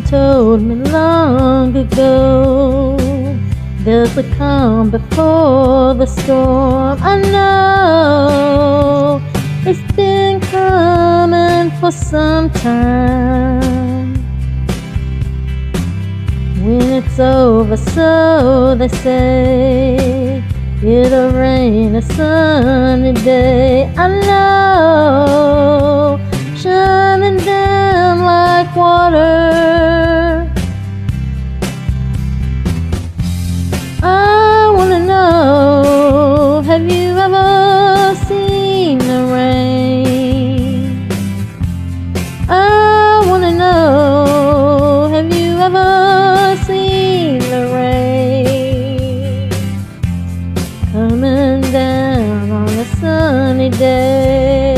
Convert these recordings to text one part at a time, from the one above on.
told me long ago there's a calm before the storm. I know it's been coming for some time. When it's over, so they say, it'll rain a sunny day. I know, shining down like water. I wanna know, have you ever seen the rain? I wanna know, have you ever seen the rain coming down on a sunny day?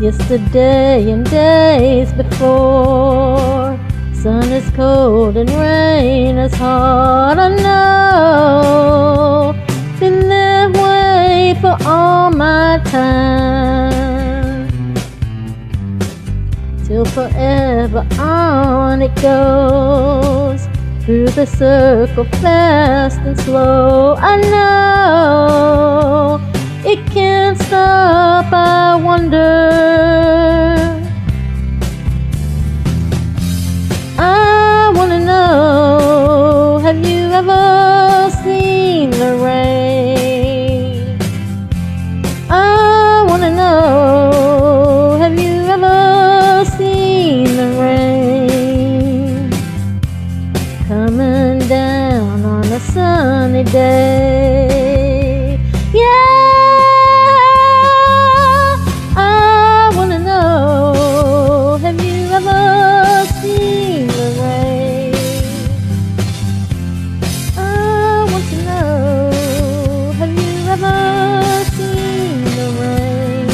Yesterday and days before, sun is cold and rain is hard. I know, been that way for all my time. Till forever on it goes, through the circle fast and slow. I know, it can't stop, I wonder. I wanna know, have you ever seen the rain? I wanna know, have you ever seen the rain coming down on a sunny day? Yeah, I wanna know, have you ever seen the rain? I want to know, have you ever seen the rain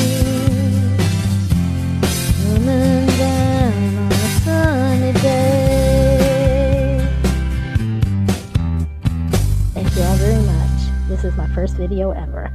coming down on a sunny day? Thank you all very much. This is my first video ever.